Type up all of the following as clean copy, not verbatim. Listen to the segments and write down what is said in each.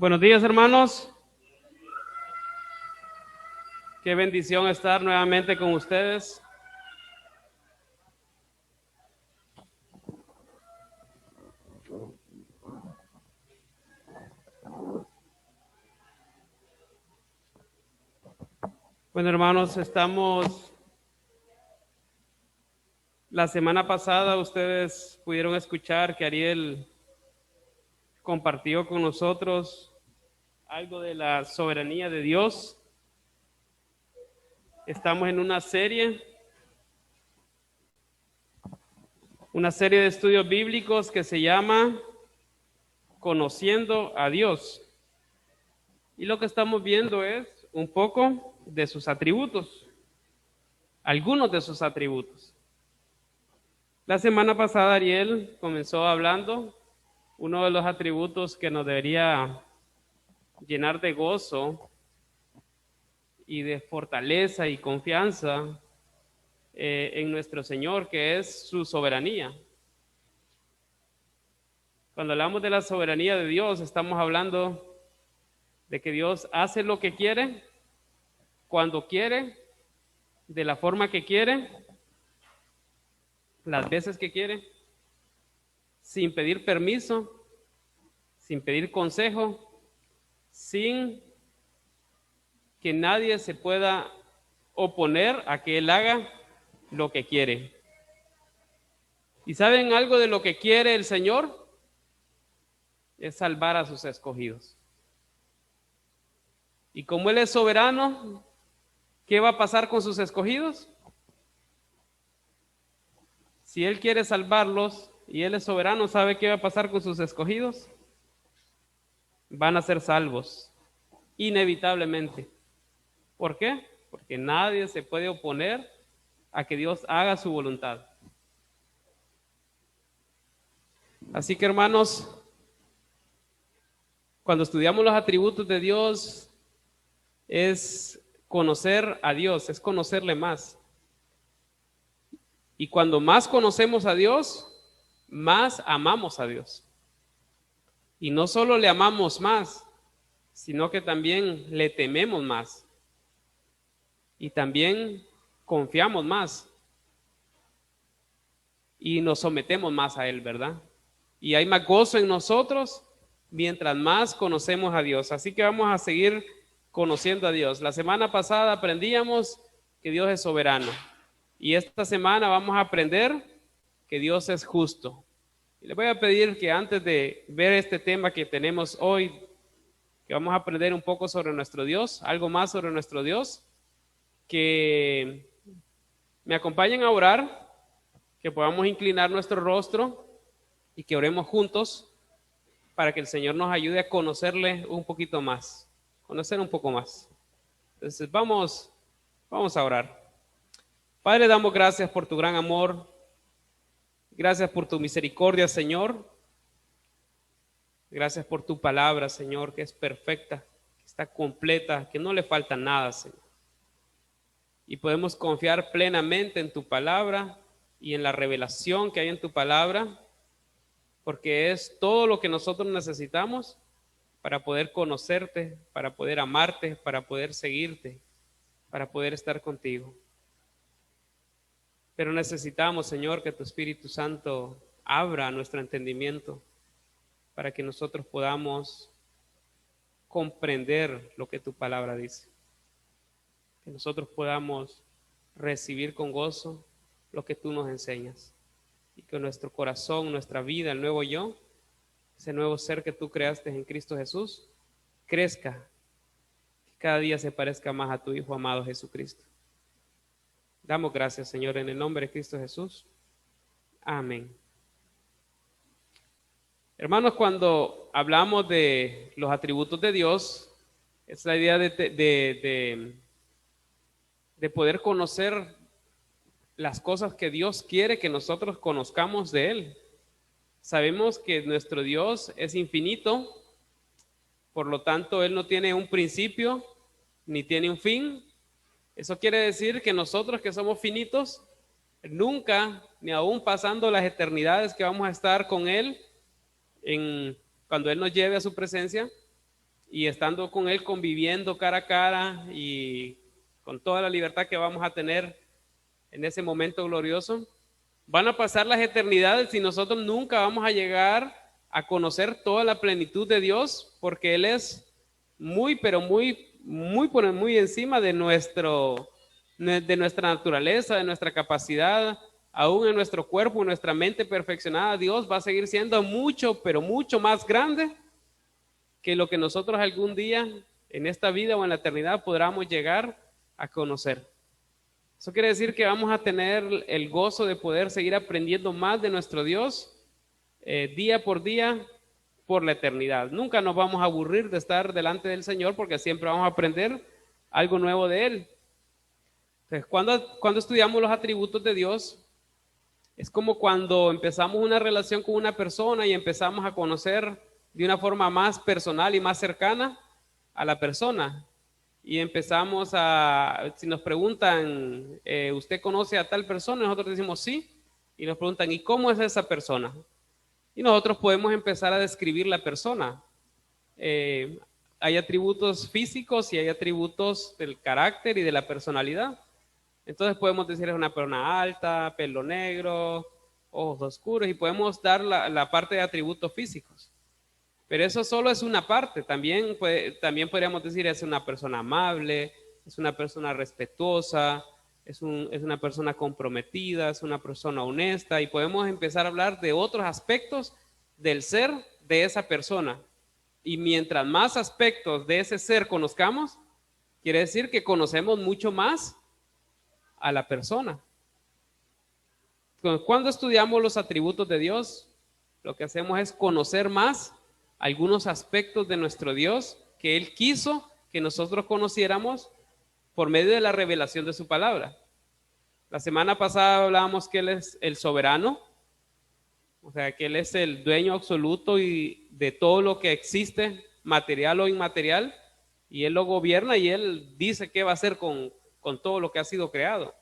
Buenos días, hermanos. Qué bendición estar nuevamente con ustedes. Bueno, hermanos, la semana pasada ustedes pudieron escuchar que Ariel compartió con nosotros algo de la soberanía de Dios. Estamos en una serie de estudios bíblicos que se llama Conociendo a Dios. Y lo que estamos viendo es un poco de sus atributos, algunos de sus atributos. La semana pasada Ariel comenzó hablando uno de los atributos que nos debería llenar de gozo y de fortaleza y confianza en nuestro Señor, que es su soberanía. Cuando hablamos de la soberanía de Dios, estamos hablando de que Dios hace lo que quiere, cuando quiere, de la forma que quiere, las veces que quiere, sin pedir permiso, sin pedir consejo, sin que nadie se pueda oponer a que Él haga lo que quiere. ¿Y saben algo de lo que quiere el Señor? Es salvar a sus escogidos. Y como Él es soberano, ¿qué va a pasar con sus escogidos? Si Él quiere salvarlos y Él es soberano, ¿sabe qué va a pasar con sus escogidos? Van a ser salvos, inevitablemente. ¿Por qué? Porque nadie se puede oponer a que Dios haga su voluntad. Así que, hermanos, cuando estudiamos los atributos de Dios, es conocer a Dios, es conocerle más. Y cuando más conocemos a Dios, más amamos a Dios. Y no solo le amamos más, sino que también le tememos más. Y también confiamos más. Y nos sometemos más a Él, ¿verdad? Y hay más gozo en nosotros mientras más conocemos a Dios. Así que vamos a seguir conociendo a Dios. La semana pasada aprendíamos que Dios es soberano. Y esta semana vamos a aprender que Dios es justo. Y les voy a pedir que antes de ver este tema que tenemos hoy, que vamos a aprender un poco sobre nuestro Dios, algo más sobre nuestro Dios, que me acompañen a orar, que podamos inclinar nuestro rostro y que oremos juntos para que el Señor nos ayude a conocerle un poquito más, conocer un poco más. Entonces vamos a orar. Padre, damos gracias por tu gran amor, gracias por tu misericordia, Señor. Gracias por tu palabra, Señor, que es perfecta, que está completa, que no le falta nada, Señor. Y podemos confiar plenamente en tu palabra y en la revelación que hay en tu palabra, porque es todo lo que nosotros necesitamos para poder conocerte, para poder amarte, para poder seguirte, para poder estar contigo. Pero necesitamos, Señor, que tu Espíritu Santo abra nuestro entendimiento para que nosotros podamos comprender lo que tu palabra dice. Que nosotros podamos recibir con gozo lo que tú nos enseñas. Y que nuestro corazón, nuestra vida, el nuevo yo, ese nuevo ser que tú creaste en Cristo Jesús, crezca, que cada día se parezca más a tu Hijo amado Jesucristo. Damos gracias, Señor, en el nombre de Cristo Jesús. Amén. Hermanos, cuando hablamos de los atributos de Dios, es la idea de poder conocer las cosas que Dios quiere que nosotros conozcamos de Él. Sabemos que nuestro Dios es infinito, por lo tanto, Él no tiene un principio ni tiene un fin. Eso quiere decir que nosotros que somos finitos, nunca, ni aún pasando las eternidades que vamos a estar con Él, cuando Él nos lleve a su presencia, y estando con Él, conviviendo cara a cara y con toda la libertad que vamos a tener en ese momento glorioso. Van a pasar las eternidades y nosotros nunca vamos a llegar a conocer toda la plenitud de Dios, porque Él es muy, pero muy encima de nuestra naturaleza, de nuestra capacidad, aún en nuestro cuerpo, en nuestra mente perfeccionada. Dios va a seguir siendo mucho, pero mucho más grande que lo que nosotros algún día en esta vida o en la eternidad podamos llegar a conocer. Eso quiere decir que vamos a tener el gozo de poder seguir aprendiendo más de nuestro Dios día por día por la eternidad. Nunca nos vamos a aburrir de estar delante del Señor porque siempre vamos a aprender algo nuevo de Él. Entonces, cuando estudiamos los atributos de Dios, es como cuando empezamos una relación con una persona y empezamos a conocer de una forma más personal y más cercana a la persona. Y empezamos si nos preguntan, ¿usted conoce a tal persona? Nosotros decimos sí. Y nos preguntan, ¿y cómo es esa persona? Y nosotros podemos empezar a describir la persona. Hay atributos físicos y hay atributos del carácter y de la personalidad. Entonces podemos decir es una persona alta, pelo negro, ojos oscuros, y podemos dar la parte de atributos físicos. Pero eso solo es una parte. También podríamos decir es una persona amable, es una persona respetuosa, es una persona comprometida, es una persona honesta, y podemos empezar a hablar de otros aspectos del ser de esa persona. Y mientras más aspectos de ese ser conozcamos, quiere decir que conocemos mucho más a la persona. Cuando estudiamos los atributos de Dios, lo que hacemos es conocer más algunos aspectos de nuestro Dios que Él quiso que nosotros conociéramos por medio de la revelación de su palabra. La semana pasada hablábamos que Él es el soberano, o sea, que Él es el dueño absoluto y de todo lo que existe, material o inmaterial, y Él lo gobierna y Él dice qué va a hacer con todo lo que ha sido creado.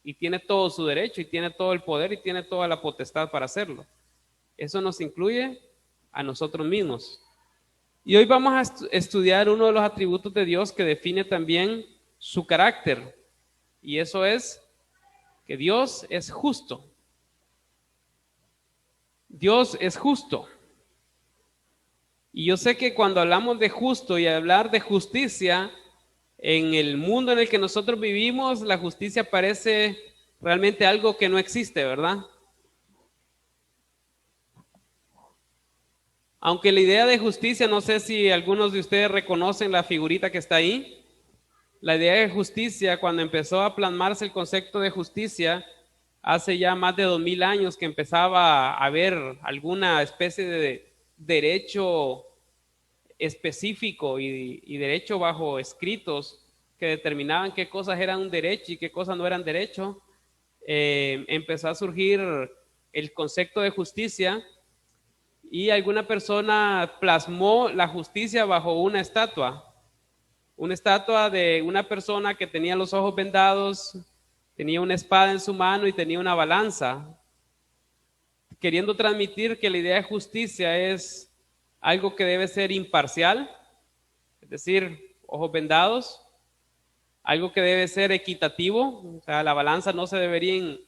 Y tiene todo su derecho y tiene todo el poder y tiene toda la potestad para hacerlo. Eso nos incluye a nosotros mismos. Y hoy vamos a estudiar uno de los atributos de Dios que define también su carácter. Y eso es que Dios es justo. Dios es justo. Y yo sé que cuando hablamos de justo y hablar de justicia, en el mundo en el que nosotros vivimos, la justicia parece realmente algo que no existe, ¿verdad? Aunque la idea de justicia, no sé si algunos de ustedes reconocen la figurita que está ahí. La idea de justicia, cuando empezó a plasmarse el concepto de justicia, hace ya más de 2000 años que empezaba a haber alguna especie de derecho específico y derecho bajo escritos que determinaban qué cosas eran un derecho y qué cosas no eran derecho. Empezó a surgir el concepto de justicia y alguna persona plasmó la justicia bajo una estatua de una persona que tenía los ojos vendados, tenía una espada en su mano y tenía una balanza, queriendo transmitir que la idea de justicia es algo que debe ser imparcial, es decir, ojos vendados, algo que debe ser equitativo, o sea, la balanza no se debería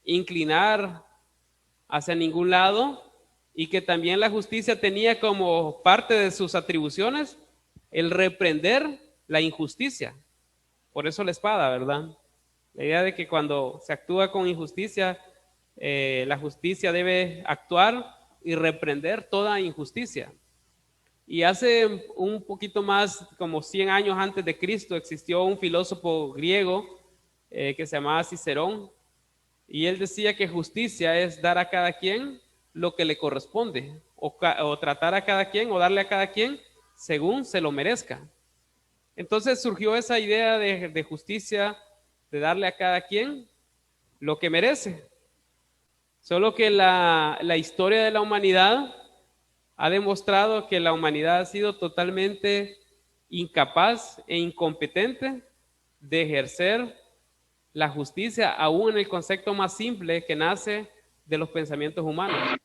inclinar hacia ningún lado, y que también la justicia tenía como parte de sus atribuciones el reprender la injusticia. Por eso la espada, ¿verdad? La idea de que cuando se actúa con injusticia, la justicia debe actuar y reprender toda injusticia. Y hace un poquito más, como 100 años antes de Cristo, existió un filósofo griego que se llamaba Cicerón, y él decía que justicia es dar a cada quien lo que le corresponde, o tratar a cada quien, o darle a cada quien según se lo merezca. Entonces surgió esa idea de justicia, de darle a cada quien lo que merece. Solo que la historia de la humanidad ha demostrado que la humanidad ha sido totalmente incapaz e incompetente de ejercer la justicia, aún en el concepto más simple que nace de los pensamientos humanos.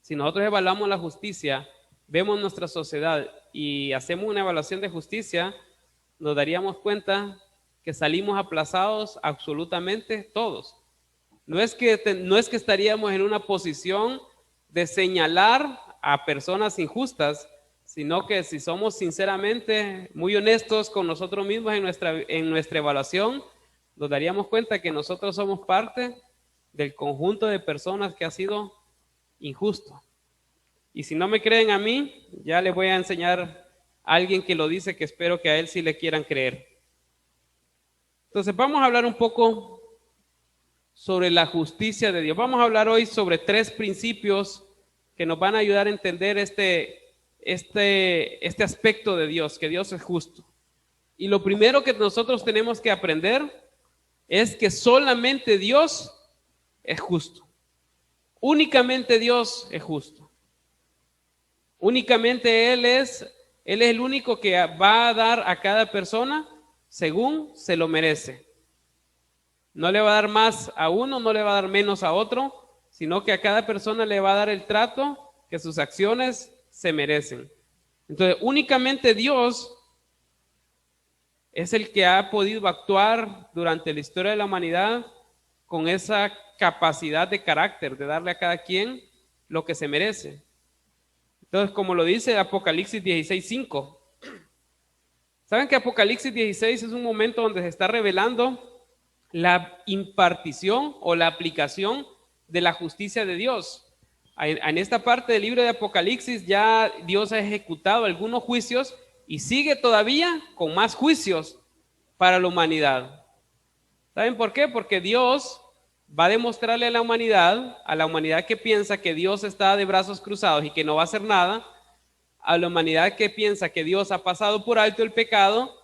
Si nosotros evaluamos la justicia, vemos nuestra sociedad y hacemos una evaluación de justicia, nos daríamos cuenta que salimos aplazados absolutamente todos. No es que estaríamos en una posición de señalar a personas injustas, sino que si somos sinceramente muy honestos con nosotros mismos en nuestra evaluación, nos daríamos cuenta que nosotros somos parte del conjunto de personas que ha sido injusto. Y si no me creen a mí, ya les voy a enseñar a alguien que lo dice, que espero que a él sí le quieran creer. Entonces vamos a hablar un poco sobre la justicia de Dios. Vamos a hablar hoy sobre 3 principios que nos van a ayudar a entender este aspecto de Dios, que Dios es justo. Y lo primero que nosotros tenemos que aprender es que solamente Dios es justo. Únicamente Dios es justo. Únicamente Él es el único que va a dar a cada persona según se lo merece. No le va a dar más a uno, no le va a dar menos a otro, sino que a cada persona le va a dar el trato que sus acciones se merecen. Entonces, únicamente Dios es el que ha podido actuar durante la historia de la humanidad con esa capacidad de carácter, de darle a cada quien lo que se merece. Entonces, como lo dice Apocalipsis 16:5, ¿saben que Apocalipsis 16 es un momento donde se está revelando la impartición o la aplicación de la justicia de Dios? En esta parte del libro de Apocalipsis ya Dios ha ejecutado algunos juicios y sigue todavía con más juicios para la humanidad. ¿Saben por qué? Porque Dios va a demostrarle a la humanidad que piensa que Dios está de brazos cruzados y que no va a hacer nada, a la humanidad que piensa que Dios ha pasado por alto el pecado,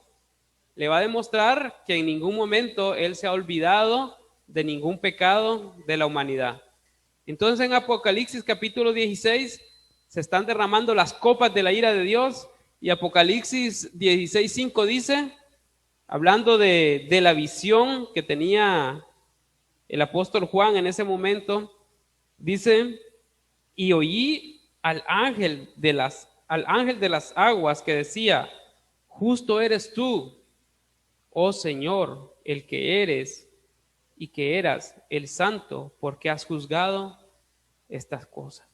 le va a demostrar que en ningún momento Él se ha olvidado de ningún pecado de la humanidad. Entonces en Apocalipsis capítulo 16 se están derramando las copas de la ira de Dios, y Apocalipsis 16:5 dice, hablando de la visión que tenía el apóstol Juan en ese momento, dice, y oí al ángel de las aguas que decía, justo eres tú, oh Señor, el que eres y que eras el santo, porque has juzgado estas cosas.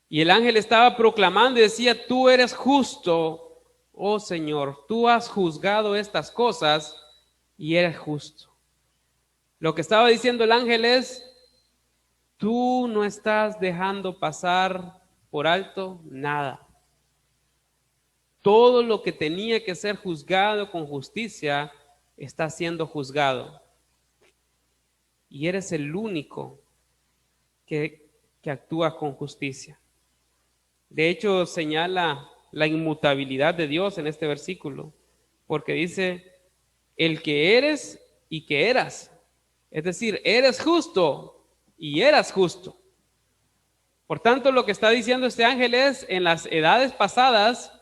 Y el ángel estaba proclamando y decía, tú eres justo, oh Señor, tú has juzgado estas cosas y eres justo. Lo que estaba diciendo el ángel es, tú no estás dejando pasar por alto nada. Todo lo que tenía que ser juzgado con justicia está siendo juzgado. Y eres el único que actúa con justicia. De hecho, señala la inmutabilidad de Dios en este versículo, porque dice, el que eres y que eras. Es decir, eres justo y eras justo. Por tanto, lo que está diciendo este ángel es, en las edades pasadas,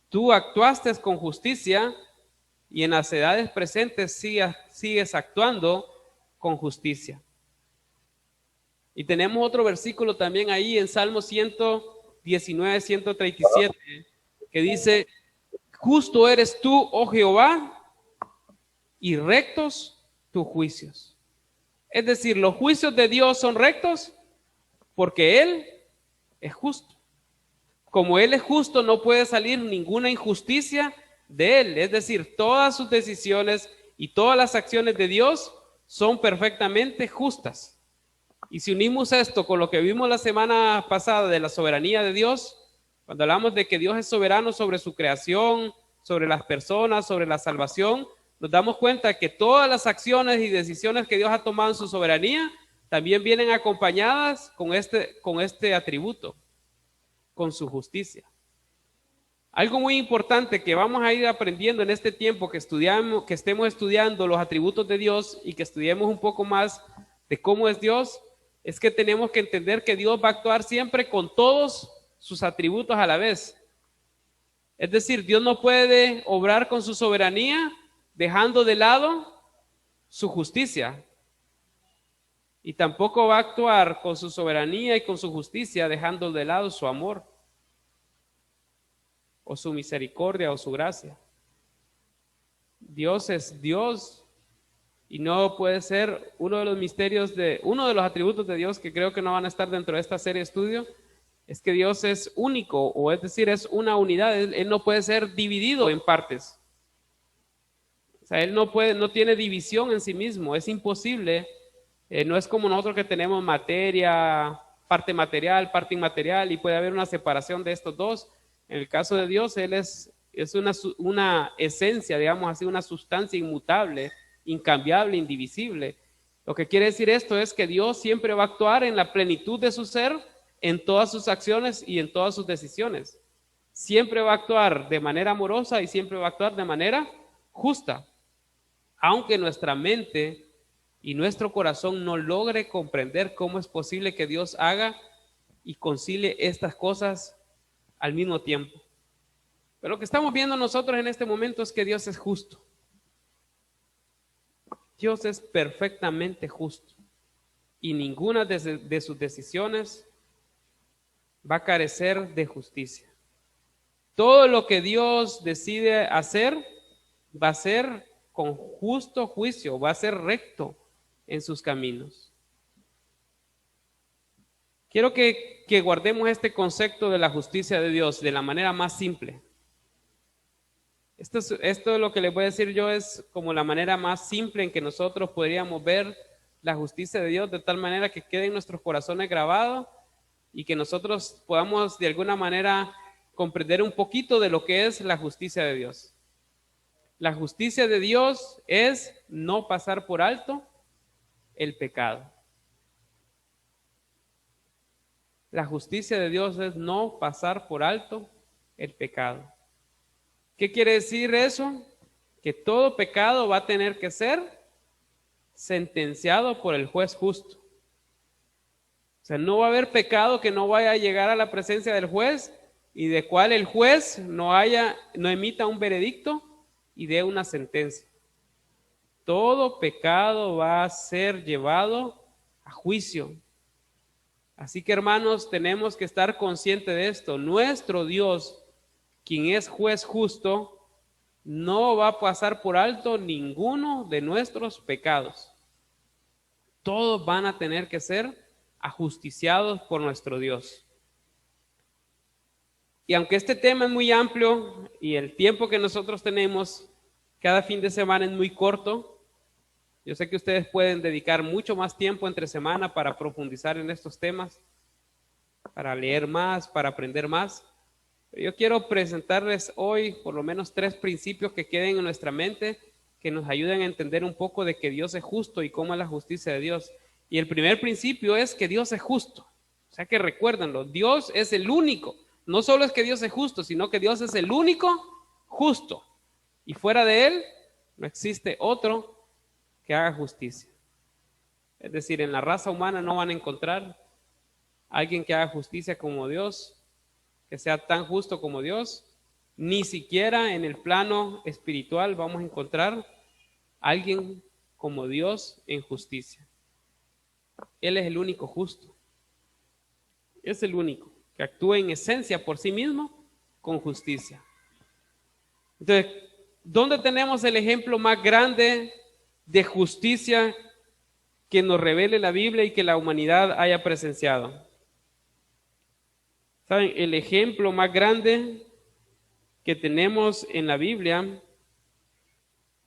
tú actuaste con justicia y en las edades presentes sigues actuando con justicia. Y tenemos otro versículo también ahí en Salmo 119, 137, que dice, justo eres tú, oh Jehová, y rectos tus juicios. Es decir, los juicios de Dios son rectos porque Él es justo. Como Él es justo, no puede salir ninguna injusticia de Él. Es decir, todas sus decisiones y todas las acciones de Dios son perfectamente justas. Y si unimos esto con lo que vimos la semana pasada de la soberanía de Dios, cuando hablamos de que Dios es soberano sobre su creación, sobre las personas, sobre la salvación, nos damos cuenta que todas las acciones y decisiones que Dios ha tomado en su soberanía también vienen acompañadas con este atributo, con su justicia. Algo muy importante que vamos a ir aprendiendo en este tiempo que estemos estudiando los atributos de Dios y que estudiemos un poco más de cómo es Dios, es que tenemos que entender que Dios va a actuar siempre con todos sus atributos a la vez. Es decir, Dios no puede obrar con su soberanía dejando de lado su justicia. Y tampoco va a actuar con su soberanía y con su justicia dejando de lado su amor o su misericordia o su gracia. Dios es Dios y no puede ser uno de los atributos de Dios que creo que no van a estar dentro de esta serie de estudio, es que Dios es único, o es decir, es una unidad. Él no puede ser dividido en partes. O sea, Él no tiene división en sí mismo, es imposible. No es como nosotros que tenemos materia, parte material, parte inmaterial, y puede haber una separación de estos dos. En el caso de Dios, Él es una esencia, digamos así, una sustancia inmutable, incambiable, indivisible. Lo que quiere decir esto es que Dios siempre va a actuar en la plenitud de su ser, en todas sus acciones y en todas sus decisiones. Siempre va a actuar de manera amorosa y siempre va a actuar de manera justa. Aunque nuestra mente y nuestro corazón no logre comprender cómo es posible que Dios haga y concilie estas cosas al mismo tiempo. Pero lo que estamos viendo nosotros en este momento es que Dios es justo. Dios es perfectamente justo y ninguna de sus decisiones va a carecer de justicia. Todo lo que Dios decide hacer va a ser con justo juicio, va a ser recto en sus caminos. Quiero que guardemos este concepto de la justicia de Dios de la manera más simple. Esto lo que les voy a decir yo es como la manera más simple en que nosotros podríamos ver la justicia de Dios, de tal manera que quede en nuestros corazones grabado y que nosotros podamos de alguna manera comprender un poquito de lo que es la justicia de Dios. La justicia de Dios es no pasar por alto el pecado. La justicia de Dios es no pasar por alto el pecado. ¿Qué quiere decir eso? Que todo pecado va a tener que ser sentenciado por el juez justo. O sea, no va a haber pecado que no vaya a llegar a la presencia del juez y de cual el juez no emita un veredicto y dé una sentencia. Todo pecado va a ser llevado a juicio. Así que, hermanos, tenemos que estar conscientes de esto. Nuestro Dios, quien es juez justo, no va a pasar por alto ninguno de nuestros pecados. Todos van a tener que ser ajusticiados por nuestro Dios. Y aunque este tema es muy amplio y el tiempo que nosotros tenemos cada fin de semana es muy corto, yo sé que ustedes pueden dedicar mucho más tiempo entre semana para profundizar en estos temas, para leer más, para aprender más. Pero yo quiero presentarles hoy por lo menos 3 principios que queden en nuestra mente, que nos ayuden a entender un poco de que Dios es justo y cómo es la justicia de Dios. Y el primer principio es que Dios es justo. O sea que recuérdenlo, Dios es el único. No solo es que Dios es justo, sino que Dios es el único justo. Y fuera de Él no existe otro que haga justicia. Es decir, en la raza humana no van a encontrar alguien que haga justicia como Dios, que sea tan justo como Dios. Ni siquiera en el plano espiritual vamos a encontrar alguien como Dios en justicia. Él es el único justo. Es el único que actúa en esencia por sí mismo con justicia. Entonces, ¿dónde tenemos el ejemplo más grande de justicia que nos revele la Biblia y que la humanidad haya presenciado? ¿Saben? El ejemplo más grande que tenemos en la Biblia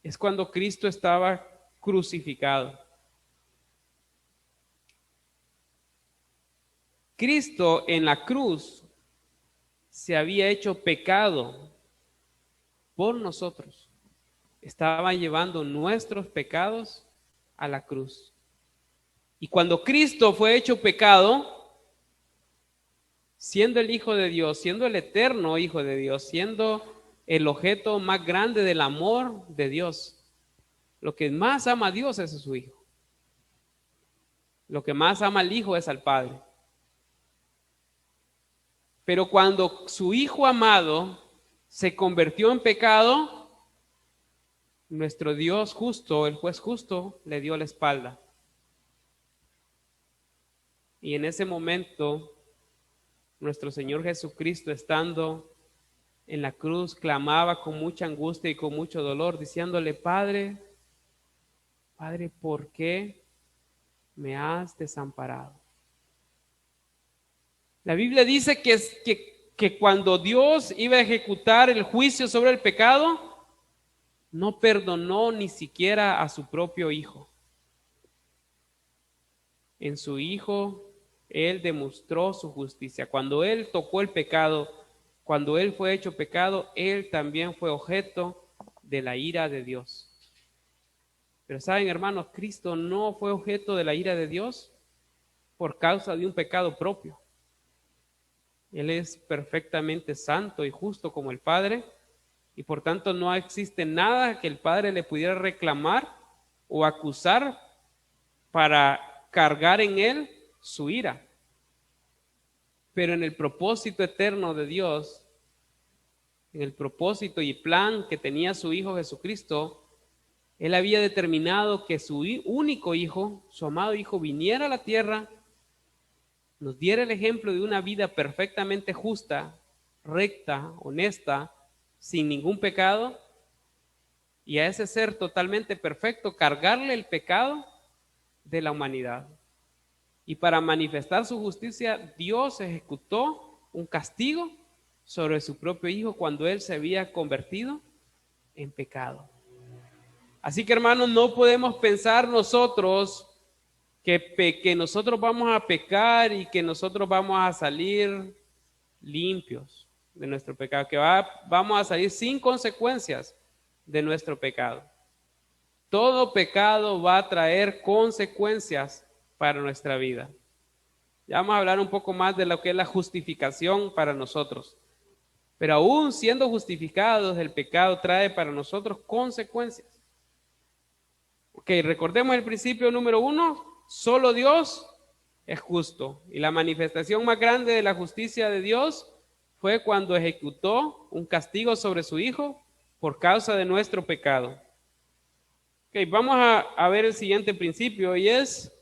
es cuando Cristo estaba crucificado. Cristo en la cruz se había hecho pecado por nosotros. Estaba llevando nuestros pecados a la cruz. Y cuando Cristo fue hecho pecado, siendo el Hijo de Dios, siendo el eterno Hijo de Dios, siendo el objeto más grande del amor de Dios, lo que más ama a Dios es a su Hijo. Lo que más ama al Hijo es al Padre. Pero cuando su Hijo amado se convirtió en pecado, nuestro Dios justo, el juez justo, le dio la espalda. Y en ese momento, nuestro Señor Jesucristo, estando en la cruz, clamaba con mucha angustia y con mucho dolor, diciéndole: Padre, Padre, ¿por qué me has desamparado? La Biblia dice que cuando Dios iba a ejecutar el juicio sobre el pecado, no perdonó ni siquiera a su propio Hijo. En su Hijo, Él demostró su justicia. Cuando Él tocó el pecado, cuando Él fue hecho pecado, Él también fue objeto de la ira de Dios. Pero saben, hermanos, Cristo no fue objeto de la ira de Dios por causa de un pecado propio. Él es perfectamente santo y justo como el Padre, y por tanto no existe nada que el Padre le pudiera reclamar o acusar para cargar en Él su ira. Pero en el propósito eterno de Dios, en el propósito y plan que tenía su Hijo Jesucristo, Él había determinado que su único Hijo, su amado Hijo, viniera a la tierra, nos diera el ejemplo de una vida perfectamente justa, recta, honesta, sin ningún pecado, y a ese ser totalmente perfecto, cargarle el pecado de la humanidad. Y para manifestar su justicia, Dios ejecutó un castigo sobre su propio Hijo cuando Él se había convertido en pecado. Así que, hermanos, no podemos pensar nosotros que nosotros vamos a pecar y que nosotros vamos a salir limpios de nuestro pecado, que vamos a salir sin consecuencias de nuestro pecado. Todo pecado va a traer consecuencias para nuestra vida. Ya vamos a hablar un poco más de lo que es la justificación para nosotros. Pero aún siendo justificados, el pecado trae para nosotros consecuencias. Ok, recordemos el principio número 1, solo Dios es justo. Y la manifestación más grande de la justicia de Dios fue cuando ejecutó un castigo sobre su Hijo por causa de nuestro pecado. Ok, vamos a ver el siguiente principio, y es,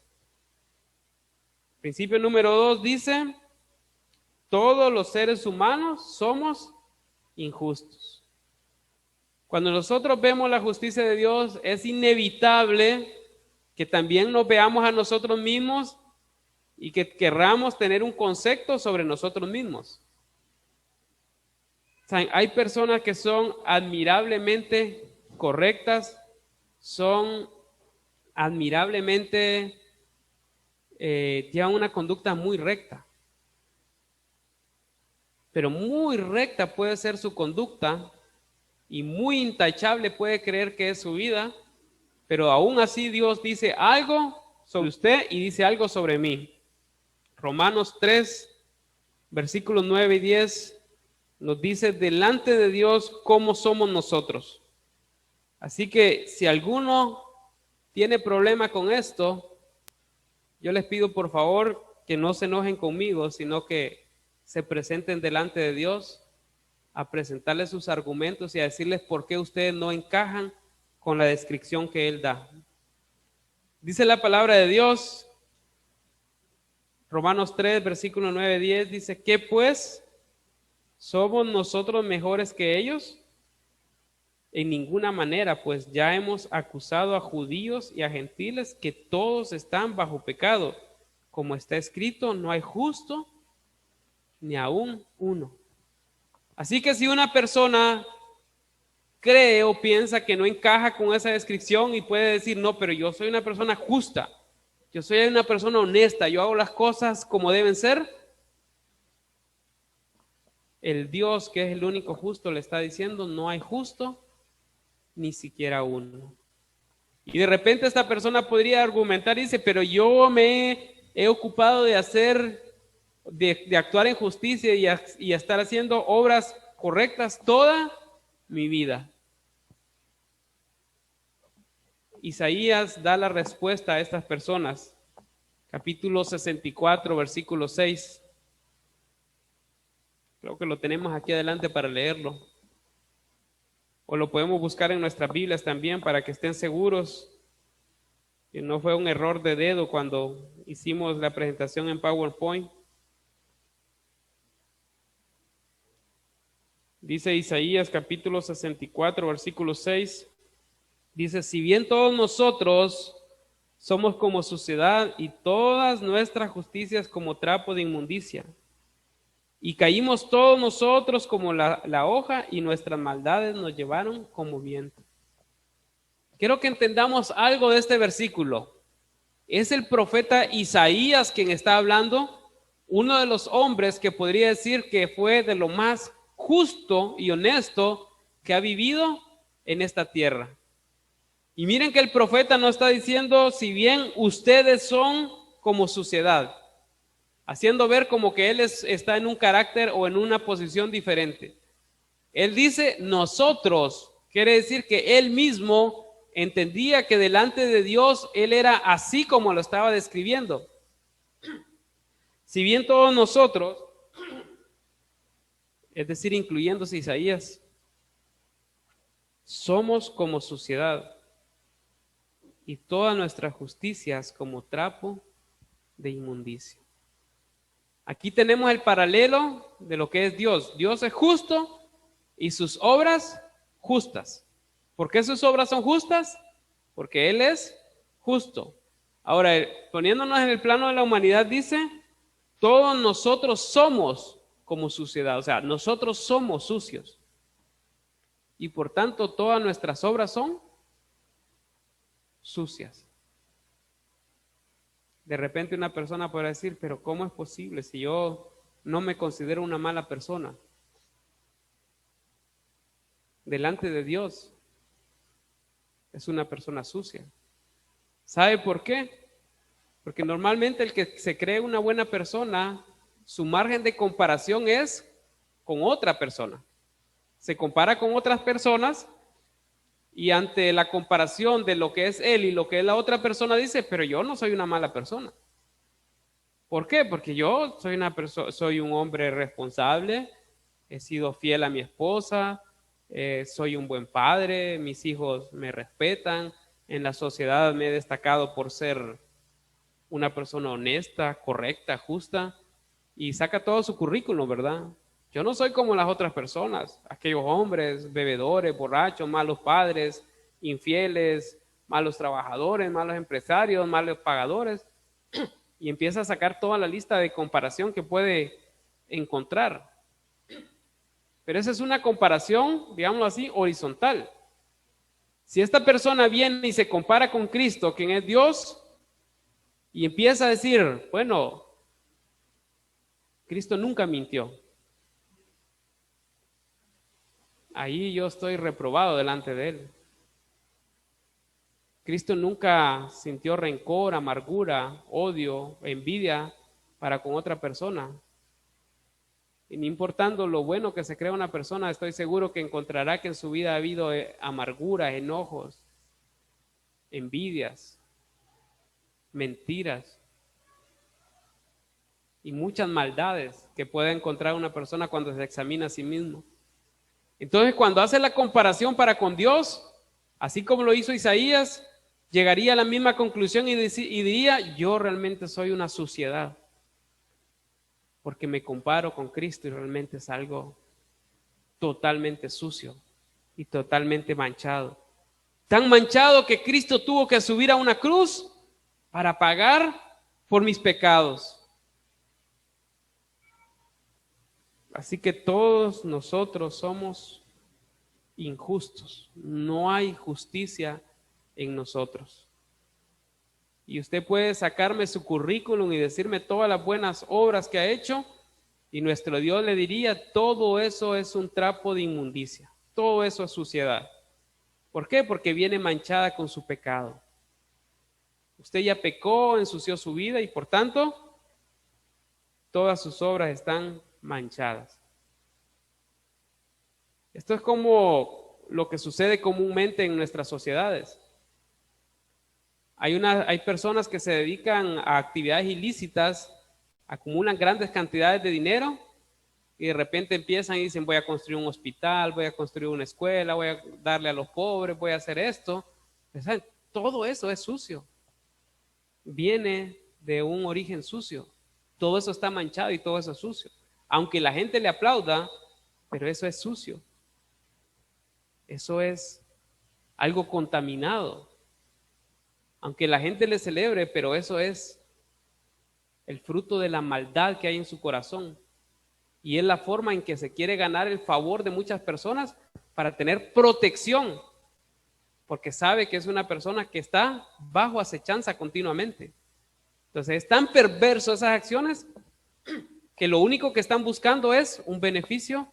principio número 2 dice: todos los seres humanos somos injustos. Cuando nosotros vemos la justicia de Dios, es inevitable que también nos veamos a nosotros mismos y que querramos tener un concepto sobre nosotros mismos. ¿Saben? Hay personas que son admirablemente correctas, son admirablemente, llevan una conducta muy recta. Pero muy recta puede ser su conducta y muy intachable puede creer que es su vida, pero aún así Dios dice algo sobre usted y dice algo sobre mí. Romanos 3, versículos 9 y 10 nos dice: delante de Dios, ¿cómo somos nosotros? Así que si alguno tiene problema con esto, yo les pido por favor que no se enojen conmigo, sino que se presenten delante de Dios a presentarles sus argumentos y a decirles por qué ustedes no encajan con la descripción que Él da. Dice la palabra de Dios, Romanos 3, versículo 9, 10, dice: ¿qué pues? ¿Somos nosotros mejores que ellos? En ninguna manera, pues ya hemos acusado a judíos y a gentiles que todos están bajo pecado. Como está escrito, no hay justo ni aún uno. Así que si una persona cree o piensa que no encaja con esa descripción y puede decir: no, pero yo soy una persona justa, yo soy una persona honesta, yo hago las cosas como deben ser, el Dios, que es el único justo, le está diciendo: no hay justo ni siquiera uno. Y de repente esta persona podría argumentar y dice: pero yo me he ocupado de actuar en justicia y estar haciendo obras correctas toda mi vida. Isaías da la respuesta a estas personas. Capítulo 64, versículo 6. Creo que lo tenemos aquí adelante para leerlo. O lo podemos buscar en nuestras Biblias también para que estén seguros. que no fue un error de dedo cuando hicimos la presentación en PowerPoint. Dice Isaías capítulo 64, versículo 6. Dice, si bien todos nosotros somos como suciedad y todas nuestras justicias como trapo de inmundicia, y caímos todos nosotros como la hoja y nuestras maldades nos llevaron como viento. Quiero que entendamos algo de este versículo. Es el profeta Isaías quien está hablando, uno de los hombres que podría decir que fue de lo más justo y honesto que ha vivido en esta tierra. Y miren que el profeta no está diciendo, si bien ustedes son como suciedad, haciendo ver como que él está en un carácter o en una posición diferente. Él dice nosotros, quiere decir que él mismo entendía que delante de Dios él era así como lo estaba describiendo. Si bien todos nosotros, es decir, incluyéndose Isaías, somos como suciedad y todas nuestras justicias como trapo de inmundicia. Aquí tenemos el paralelo de lo que es Dios. Dios es justo y sus obras justas. ¿Por qué sus obras son justas? Porque Él es justo. Ahora, poniéndonos en el plano de la humanidad, dice, todos nosotros somos como suciedad, o sea, nosotros somos sucios. Y por tanto, todas nuestras obras son sucias. De repente una persona podrá decir, pero ¿cómo es posible si yo no me considero una mala persona? Delante de Dios es una persona sucia. ¿Sabe por qué? Porque normalmente el que se cree una buena persona, su margen de comparación es con otra persona. Se compara con otras personas y ante la comparación de lo que es él y lo que es la otra persona dice, pero yo no soy una mala persona. ¿Por qué? Porque yo soy un hombre responsable, he sido fiel a mi esposa, soy un buen padre, mis hijos me respetan, en la sociedad me he destacado por ser una persona honesta, correcta, justa, y saca todo su currículum, ¿verdad? Yo no soy como las otras personas, aquellos hombres, bebedores, borrachos, malos padres, infieles, malos trabajadores, malos empresarios, malos pagadores, y empieza a sacar toda la lista de comparación que puede encontrar. Pero esa es una comparación, digámoslo así, horizontal. Si esta persona viene y se compara con Cristo, quien es Dios, y empieza a decir, bueno, Cristo nunca mintió. Ahí yo estoy reprobado delante de Él. Cristo nunca sintió rencor, amargura, odio, envidia para con otra persona. Y no importando lo bueno que se crea una persona, estoy seguro que encontrará que en su vida ha habido amargura, enojos, envidias, mentiras y muchas maldades que puede encontrar una persona cuando se examina a sí mismo. Entonces, cuando hace la comparación para con Dios, así como lo hizo Isaías, llegaría a la misma conclusión y diría, yo realmente soy una suciedad, porque me comparo con Cristo y realmente es algo totalmente sucio y totalmente manchado. Tan manchado que Cristo tuvo que subir a una cruz para pagar por mis pecados. Así que todos nosotros somos injustos. No hay justicia en nosotros. Y usted puede sacarme su currículum y decirme todas las buenas obras que ha hecho, y nuestro Dios le diría, todo eso es un trapo de inmundicia, todo eso es suciedad. ¿Por qué? Porque viene manchada con su pecado. Usted ya pecó, ensució su vida y por tanto, todas sus obras están manchadas. Esto es como lo que sucede comúnmente en nuestras sociedades. Hay personas que se dedican a actividades ilícitas, acumulan grandes cantidades de dinero y de repente empiezan y dicen voy a construir un hospital, voy a construir una escuela, voy a darle a los pobres, voy a hacer esto. Todo eso es sucio. viene de un origen sucio. Todo eso está manchado y todo eso es sucio. Aunque la gente le aplauda, pero eso es sucio. Eso es algo contaminado. Aunque la gente le celebre, pero eso es el fruto de la maldad que hay en su corazón. Y es la forma en que se quiere ganar el favor de muchas personas para tener protección, porque sabe que es una persona que está bajo acechanza continuamente. Entonces es tan perverso esas acciones que lo único que están buscando es un beneficio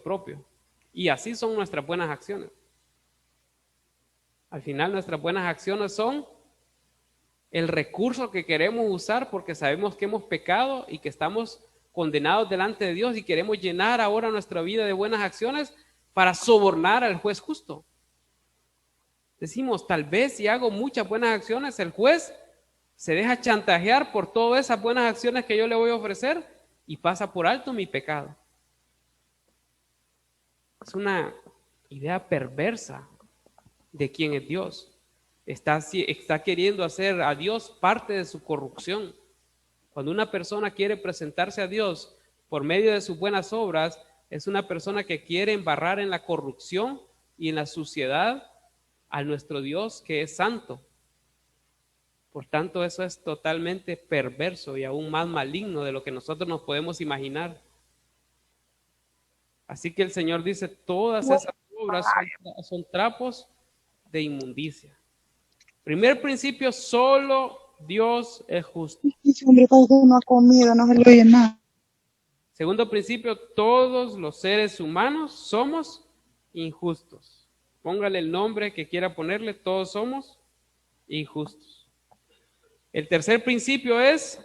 propio. Y así son nuestras buenas acciones. Al final nuestras buenas acciones son el recurso que queremos usar porque sabemos que hemos pecado y que estamos condenados delante de Dios y queremos llenar ahora nuestra vida de buenas acciones para sobornar al juez justo. Decimos, tal vez si hago muchas buenas acciones, el juez se deja chantajear por todas esas buenas acciones que yo le voy a ofrecer y pasa por alto mi pecado. Es una idea perversa de quién es Dios. Está queriendo hacer a Dios parte de su corrupción. Cuando una persona quiere presentarse a Dios por medio de sus buenas obras, es una persona que quiere embarrar en la corrupción y en la suciedad a nuestro Dios que es santo. Por tanto, eso es totalmente perverso y aún más maligno de lo que nosotros nos podemos imaginar. Así que el Señor dice, todas esas obras son trapos de inmundicia. Primer principio, solo Dios es justo. Hombre, porque no ha comido, no se le oye nada. Segundo principio, todos los seres humanos somos injustos. Póngale el nombre que quiera ponerle, todos somos injustos. El tercer principio es,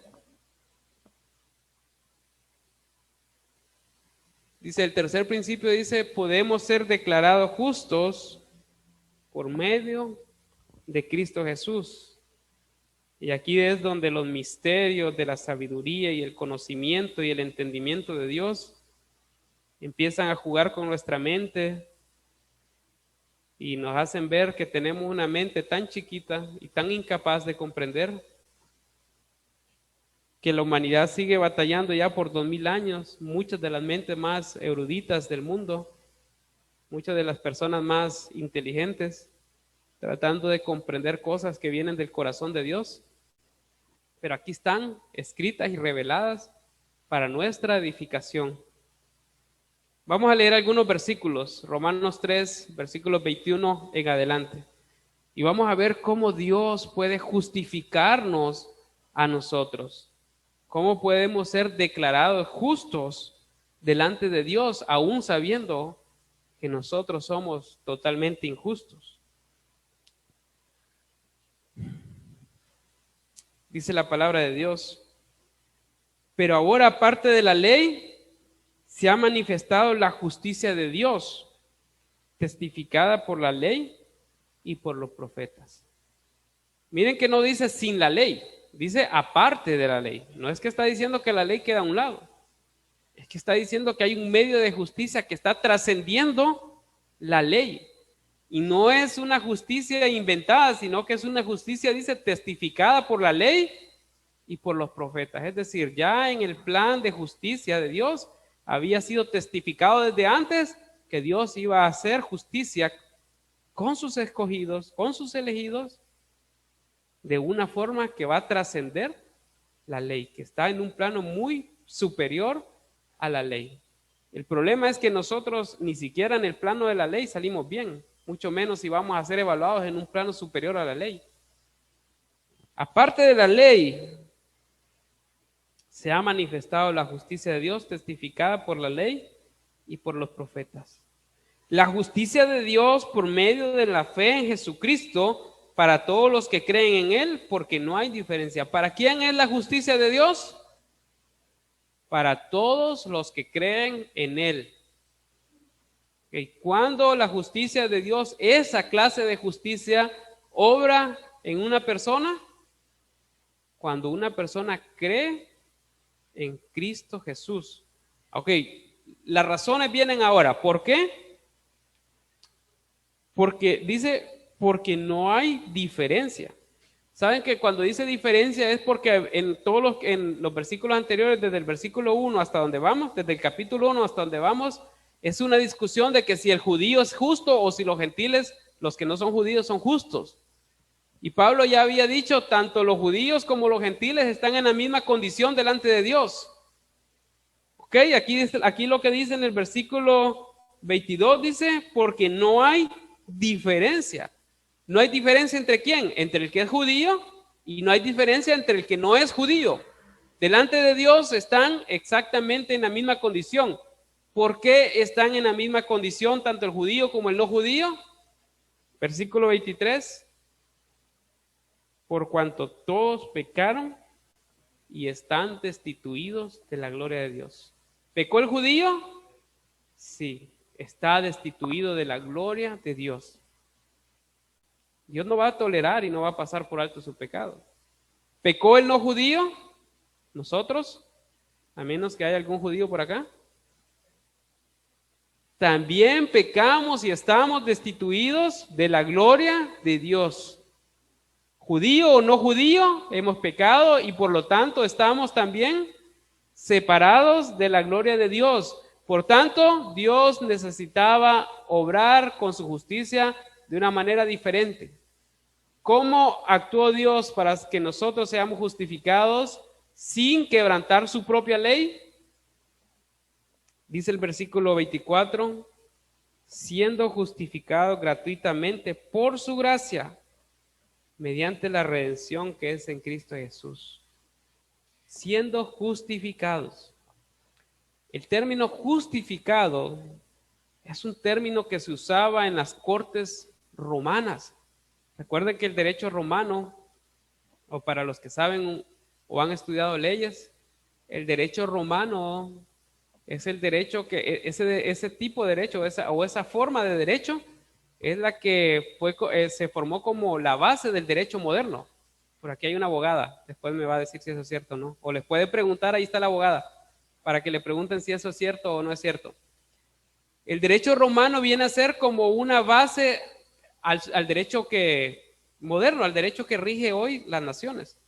podemos ser declarados justos por medio de Cristo Jesús. Y aquí es donde los misterios de la sabiduría y el conocimiento y el entendimiento de Dios empiezan a jugar con nuestra mente y nos hacen ver que tenemos una mente tan chiquita y tan incapaz de comprender que la humanidad sigue batallando ya por 2000 años. Muchas de las mentes más eruditas del mundo, muchas de las personas más inteligentes, tratando de comprender cosas que vienen del corazón de Dios, pero aquí están escritas y reveladas para nuestra edificación. Vamos a leer algunos versículos, Romanos 3, versículos 21 en adelante, y vamos a ver cómo Dios puede justificarnos a nosotros, cómo podemos ser declarados justos delante de Dios, aún sabiendo que nosotros somos totalmente injustos. Dice la palabra de Dios, pero ahora aparte de la ley, se ha manifestado la justicia de Dios, testificada por la ley y por los profetas. Miren que no dice sin la ley, dice aparte de la ley. No es que está diciendo que la ley queda a un lado, es que está diciendo que hay un medio de justicia que está trascendiendo la ley. Y no es una justicia inventada, sino que es una justicia, dice, testificada por la ley y por los profetas. Es decir, ya en el plan de justicia de Dios había sido testificado desde antes que Dios iba a hacer justicia con sus escogidos, con sus elegidos, de una forma que va a trascender la ley, que está en un plano muy superior a la ley. El problema es que nosotros ni siquiera en el plano de la ley salimos bien, mucho menos si vamos a ser evaluados en un plano superior a la ley. Aparte de la ley, se ha manifestado la justicia de Dios testificada por la ley y por los profetas. La justicia de Dios por medio de la fe en Jesucristo para todos los que creen en Él, porque no hay diferencia. ¿Para quién es la justicia de Dios? Para todos los que creen en Él. Cuando la justicia de Dios, esa clase de justicia, obra en una persona, cuando una persona cree en Cristo Jesús. Ok, las razones vienen ahora. ¿Por qué? Porque dice, porque no hay diferencia. Saben que cuando dice diferencia es porque en los versículos anteriores, desde el versículo 1 hasta donde vamos, desde el capítulo 1 hasta donde vamos, es una discusión de que si el judío es justo o si los gentiles, los que no son judíos, son justos. Y Pablo ya había dicho, tanto los judíos como los gentiles están en la misma condición delante de Dios. Ok, aquí lo que dice en el versículo 22 dice, porque no hay diferencia. No hay diferencia entre quién, entre el que es judío, y no hay diferencia entre el que no es judío. Delante de Dios están exactamente en la misma condición. ¿Por qué están en la misma condición tanto el judío como el no judío? Versículo 23. Por cuanto todos pecaron y están destituidos de la gloria de Dios. ¿Pecó el judío? Sí, está destituido de la gloria de Dios. Dios no va a tolerar y no va a pasar por alto su pecado. ¿Pecó el no judío? Nosotros, a menos que haya algún judío por acá. También pecamos y estamos destituidos de la gloria de Dios. Judío o no judío, hemos pecado y por lo tanto estamos también separados de la gloria de Dios. Por tanto, Dios necesitaba obrar con su justicia de una manera diferente. ¿Cómo actuó Dios para que nosotros seamos justificados sin quebrantar su propia ley? Dice el versículo 24, siendo justificado gratuitamente por su gracia, mediante la redención que es en Cristo Jesús. Siendo justificados. El término justificado es un término que se usaba en las cortes romanas. Recuerden que el derecho romano, o para los que saben o han estudiado leyes, el derecho romano es el derecho que, ese tipo de derecho o esa forma de derecho es la que se formó como la base del derecho moderno. Por aquí hay una abogada, después me va a decir si eso es cierto o no. O les puede preguntar, ahí está la abogada, para que le pregunten si eso es cierto o no es cierto. El derecho romano viene a ser como una base al derecho moderno, al derecho que rige hoy las naciones.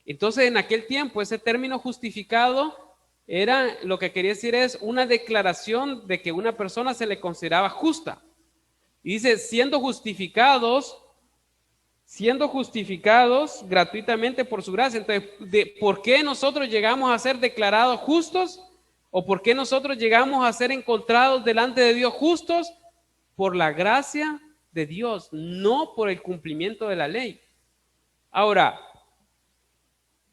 Entonces, en aquel tiempo, ese término justificado era, lo que quería decir es una declaración de que una persona se le consideraba justa. Y dice, siendo justificados gratuitamente por su gracia. Entonces, ¿por qué nosotros llegamos a ser declarados justos? ¿O por qué nosotros llegamos a ser encontrados delante de Dios justos? Por la gracia de Dios, no por el cumplimiento de la ley. Ahora,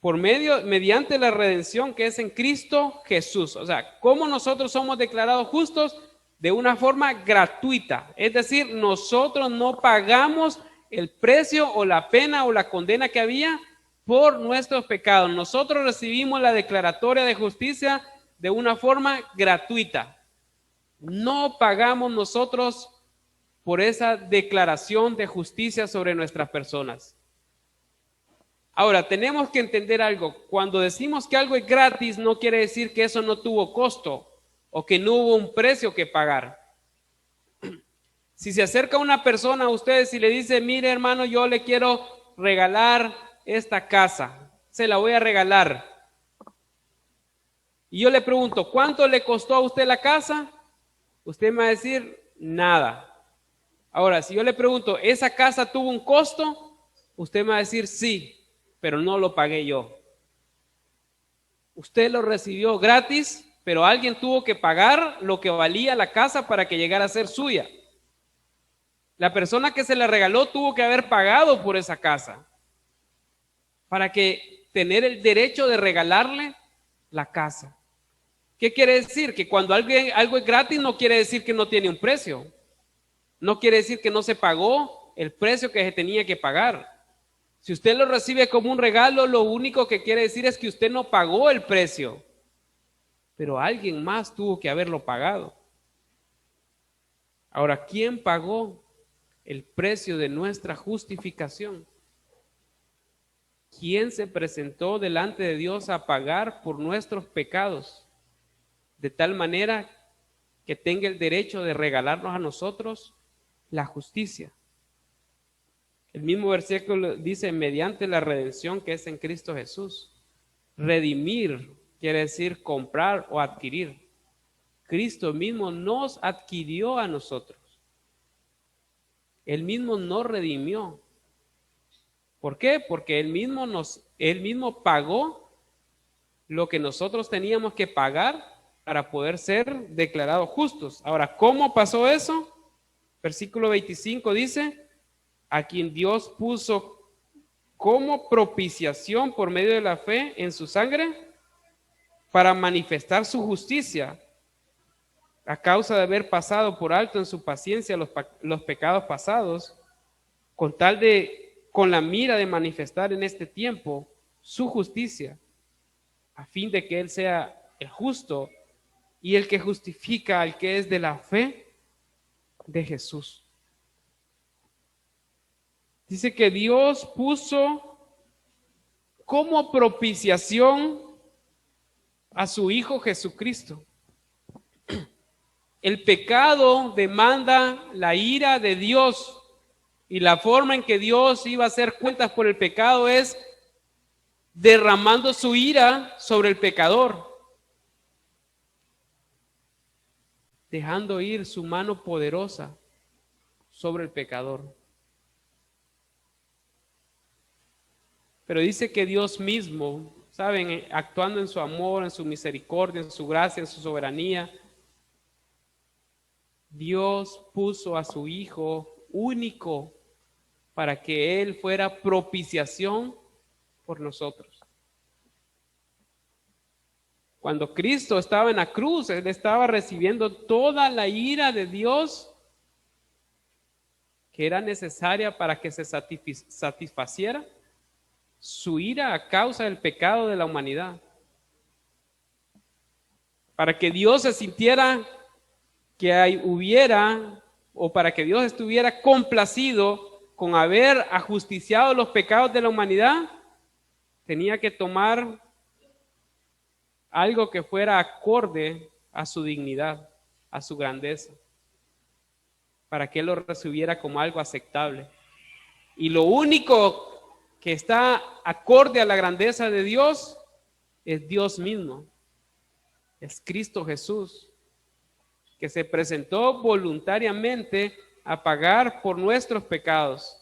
mediante la redención que es en Cristo Jesús. O sea, ¿cómo nosotros somos declarados justos? De una forma gratuita. Es decir, nosotros no pagamos el precio o la pena o la condena que había por nuestros pecados. Nosotros recibimos la declaratoria de justicia de una forma gratuita. No pagamos nosotros por esa declaración de justicia sobre nuestras personas. Ahora, tenemos que entender algo. Cuando decimos que algo es gratis, no quiere decir que eso no tuvo costo o que no hubo un precio que pagar. Si se acerca una persona a ustedes y le dice, mire hermano, yo le quiero regalar esta casa, se la voy a regalar. Y yo le pregunto, ¿cuánto le costó a usted la casa? Usted me va a decir, nada. Ahora, si yo le pregunto, ¿esa casa tuvo un costo? Usted me va a decir, sí, pero no lo pagué yo. Usted lo recibió gratis, pero alguien tuvo que pagar lo que valía la casa para que llegara a ser suya. La persona que se la regaló tuvo que haber pagado por esa casa para que tener el derecho de regalarle la casa. ¿Qué quiere decir? Que cuando algo es gratis no quiere decir que no tiene un precio. No quiere decir que no se pagó el precio que se tenía que pagar. Si usted lo recibe como un regalo, lo único que quiere decir es que usted no pagó el precio, pero alguien más tuvo que haberlo pagado. Ahora, ¿quién pagó el precio de nuestra justificación? ¿Quién se presentó delante de Dios a pagar por nuestros pecados? De tal manera que tenga el derecho de regalarnos a nosotros la justicia. El mismo versículo dice, mediante la redención que es en Cristo Jesús. Redimir quiere decir comprar o adquirir. Cristo mismo nos adquirió a nosotros. Él mismo nos redimió. ¿Por qué? Porque Él mismo pagó lo que nosotros teníamos que pagar para poder ser declarados justos. Ahora, ¿cómo pasó eso? Versículo 25 dice, a quien Dios puso como propiciación por medio de la fe en su sangre para manifestar su justicia a causa de haber pasado por alto en su paciencia los pecados pasados, con la mira de manifestar en este tiempo su justicia, a fin de que Él sea el justo y el que justifica al que es de la fe de Jesús. Dice que Dios puso como propiciación a su Hijo Jesucristo. El pecado demanda la ira de Dios y la forma en que Dios iba a hacer cuentas por el pecado es derramando su ira sobre el pecador, dejando ir su mano poderosa sobre el pecador. Pero dice que Dios mismo, ¿saben? Actuando en su amor, en su misericordia, en su gracia, en su soberanía, Dios puso a su Hijo único para que Él fuera propiciación por nosotros. Cuando Cristo estaba en la cruz, Él estaba recibiendo toda la ira de Dios que era necesaria para que se satisfaciera su ira a causa del pecado de la humanidad. Para que Dios se sintiera que hubiera, o para que Dios estuviera complacido con haber ajusticiado los pecados de la humanidad, tenía que tomar algo que fuera acorde a su dignidad, a su grandeza, para que Él lo recibiera como algo aceptable. Y lo único que está acorde a la grandeza de Dios es Dios mismo, es Cristo Jesús, que se presentó voluntariamente a pagar por nuestros pecados.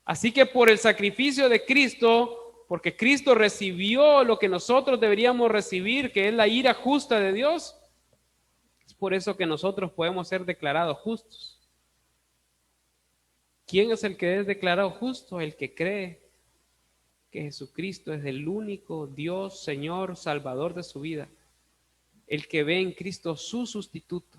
Así que por el sacrificio de Cristo, porque Cristo recibió lo que nosotros deberíamos recibir, que es la ira justa de Dios, es por eso que nosotros podemos ser declarados justos. ¿Quién es el que es declarado justo? El que cree que Jesucristo es el único Dios, Señor, Salvador de su vida. El que ve en Cristo su sustituto.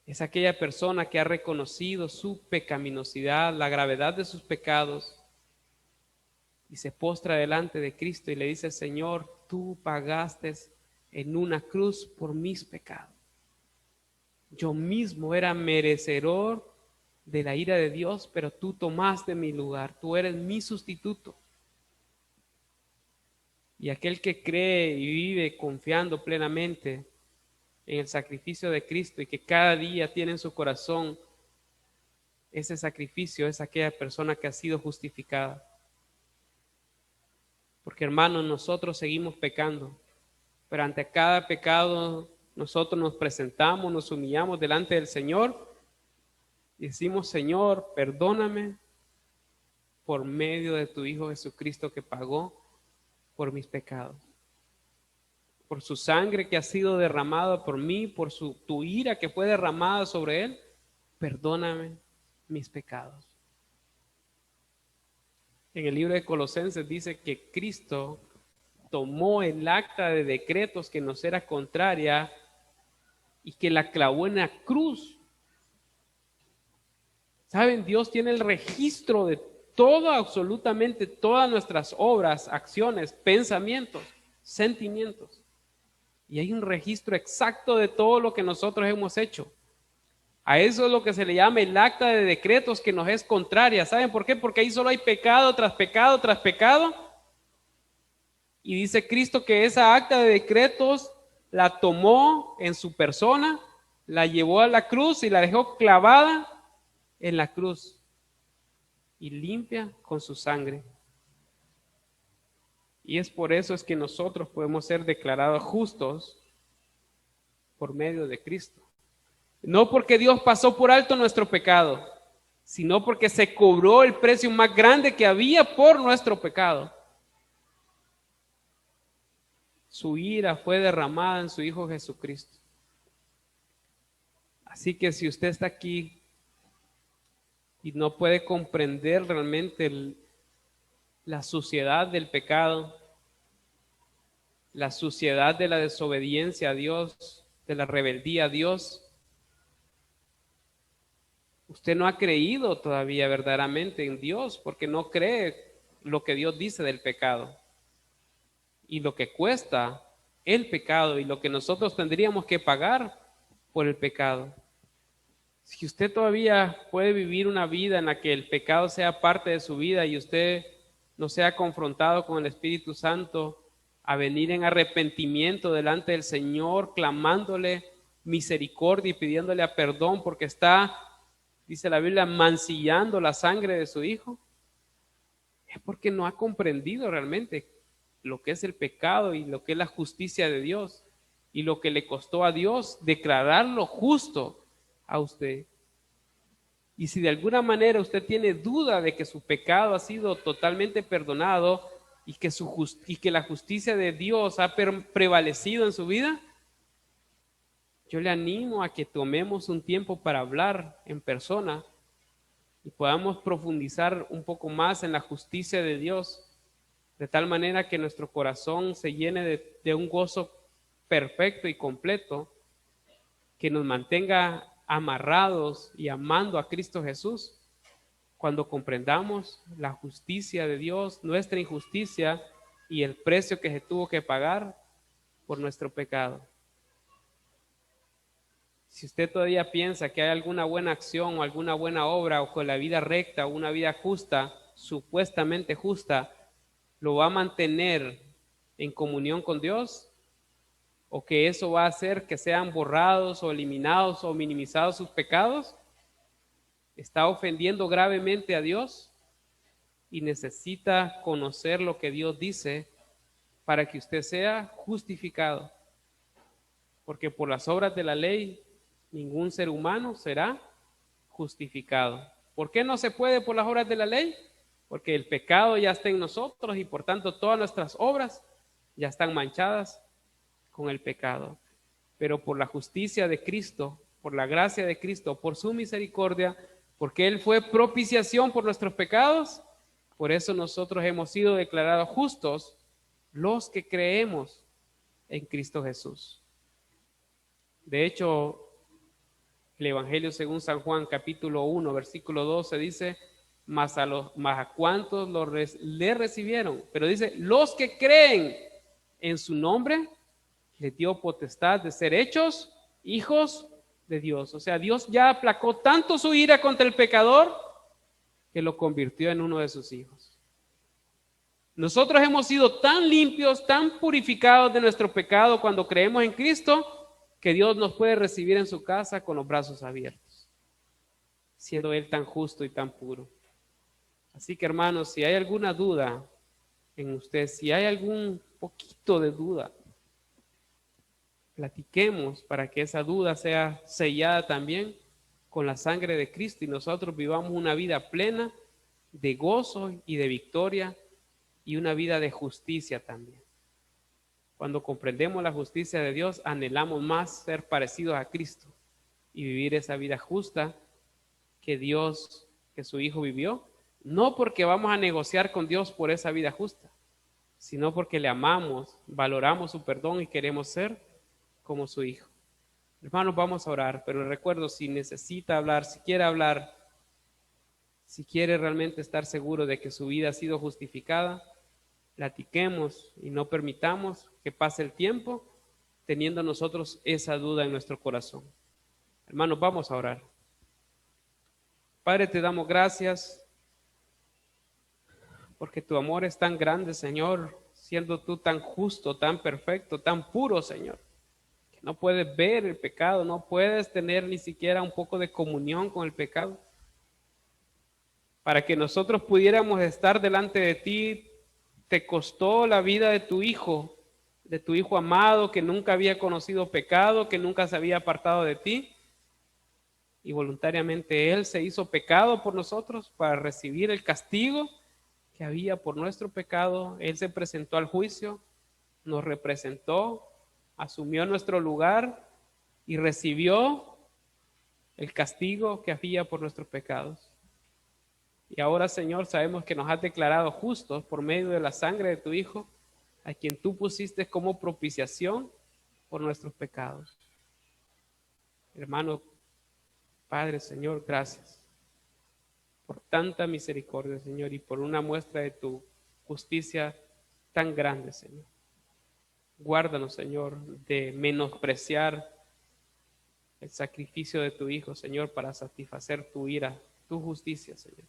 Es aquella persona que ha reconocido su pecaminosidad, la gravedad de sus pecados, y se postra delante de Cristo y le dice, Señor, tú pagaste en una cruz por mis pecados. Yo mismo era merecedor de la ira de Dios, pero tú tomaste mi lugar, tú eres mi sustituto. Y aquel que cree y vive confiando plenamente en el sacrificio de Cristo y que cada día tiene en su corazón ese sacrificio, es aquella persona que ha sido justificada. Porque hermanos, nosotros seguimos pecando, pero ante cada pecado nosotros nos presentamos, nos humillamos delante del Señor y decimos, Señor, perdóname por medio de tu Hijo Jesucristo que pagó por mis pecados, por su sangre que ha sido derramada por mí, por tu ira que fue derramada sobre Él, perdóname mis pecados. En el libro de Colosenses dice que Cristo tomó el acta de decretos que nos era contraria y que la clavó en la cruz. ¿Saben? Dios tiene el registro de todo, absolutamente todas nuestras obras, acciones, pensamientos, sentimientos. Y hay un registro exacto de todo lo que nosotros hemos hecho. A eso es lo que se le llama el acta de decretos que nos es contraria. ¿Saben por qué? Porque ahí solo hay pecado tras pecado tras pecado. Y dice Cristo que esa acta de decretos la tomó en su persona, la llevó a la cruz y la dejó clavada en la cruz y limpia con su sangre. Y es por eso es que nosotros podemos ser declarados justos por medio de Cristo. No porque Dios pasó por alto nuestro pecado, sino porque se cobró el precio más grande que había por nuestro pecado. Su ira fue derramada en su Hijo Jesucristo. Así que si usted está aquí y no puede comprender realmente la suciedad del pecado, la suciedad de la desobediencia a Dios, de la rebeldía a Dios, usted no ha creído todavía verdaderamente en Dios porque no cree lo que Dios dice del pecado y lo que cuesta el pecado y lo que nosotros tendríamos que pagar por el pecado. Si usted todavía puede vivir una vida en la que el pecado sea parte de su vida y usted no sea confrontado con el Espíritu Santo a venir en arrepentimiento delante del Señor, clamándole misericordia y pidiéndole a perdón porque está, dice la Biblia, mancillando la sangre de su Hijo, es porque no ha comprendido realmente lo que es el pecado y lo que es la justicia de Dios y lo que le costó a Dios declararlo justo a usted. Y si de alguna manera usted tiene duda de que su pecado ha sido totalmente perdonado y que la justicia de Dios ha prevalecido en su vida, yo le animo a que tomemos un tiempo para hablar en persona y podamos profundizar un poco más en la justicia de Dios, de tal manera que nuestro corazón se llene de un gozo perfecto y completo, que nos mantenga amarrados y amando a Cristo Jesús, cuando comprendamos la justicia de Dios, nuestra injusticia y el precio que se tuvo que pagar por nuestro pecado. Si usted todavía piensa que hay alguna buena acción o alguna buena obra o con la vida recta o una vida justa, supuestamente justa, lo va a mantener en comunión con Dios, o que eso va a hacer que sean borrados o eliminados o minimizados sus pecados, está ofendiendo gravemente a Dios y necesita conocer lo que Dios dice para que usted sea justificado. Porque por las obras de la ley ningún ser humano será justificado. ¿Por qué no se puede por las obras de la ley? Porque el pecado ya está en nosotros y por tanto todas nuestras obras ya están manchadas con el pecado. Pero por la justicia de Cristo, por la gracia de Cristo, por su misericordia, porque Él fue propiciación por nuestros pecados, por eso nosotros hemos sido declarados justos los que creemos en Cristo Jesús. De hecho, el Evangelio según San Juan, capítulo 1, versículo 12, dice, más a cuantos le recibieron, pero dice, los que creen en su nombre, les dio potestad de ser hechos hijos de Dios. O sea, Dios ya aplacó tanto su ira contra el pecador que lo convirtió en uno de sus hijos. Nosotros hemos sido tan limpios, tan purificados de nuestro pecado cuando creemos en Cristo, que Dios nos puede recibir en su casa con los brazos abiertos, siendo Él tan justo y tan puro. Así que, hermanos, si hay alguna duda en usted, si hay algún poquito de duda, platiquemos para que esa duda sea sellada también con la sangre de Cristo y nosotros vivamos una vida plena de gozo y de victoria y una vida de justicia también. Cuando comprendemos la justicia de Dios, anhelamos más ser parecidos a Cristo y vivir esa vida justa que Dios, que su Hijo vivió, no porque vamos a negociar con Dios por esa vida justa, sino porque le amamos, valoramos su perdón y queremos ser como su Hijo. Hermanos, vamos a orar, pero recuerdo, si necesita hablar, si quiere hablar, si quiere realmente estar seguro de que su vida ha sido justificada, platiquemos y no permitamos que pase el tiempo teniendo nosotros esa duda en nuestro corazón. Hermanos, vamos a orar. Padre, te damos gracias porque tu amor es tan grande, Señor, siendo tú tan justo, tan perfecto, tan puro, Señor. No puedes ver el pecado, no puedes tener ni siquiera un poco de comunión con el pecado. Para que nosotros pudiéramos estar delante de ti, te costó la vida de tu Hijo amado, que nunca había conocido pecado, que nunca se había apartado de ti. Y voluntariamente Él se hizo pecado por nosotros para recibir el castigo que había por nuestro pecado. Él se presentó al juicio, nos representó, asumió nuestro lugar y recibió el castigo que había por nuestros pecados. Y ahora, Señor, sabemos que nos has declarado justos por medio de la sangre de tu Hijo, a quien tú pusiste como propiciación por nuestros pecados. Hermano, Padre, Señor, gracias por tanta misericordia, Señor, y por una muestra de tu justicia tan grande, Señor. Guárdanos, Señor, de menospreciar el sacrificio de tu Hijo, Señor, para satisfacer tu ira, tu justicia, Señor.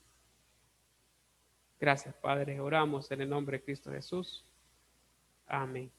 Gracias, Padre. Oramos en el nombre de Cristo Jesús. Amén.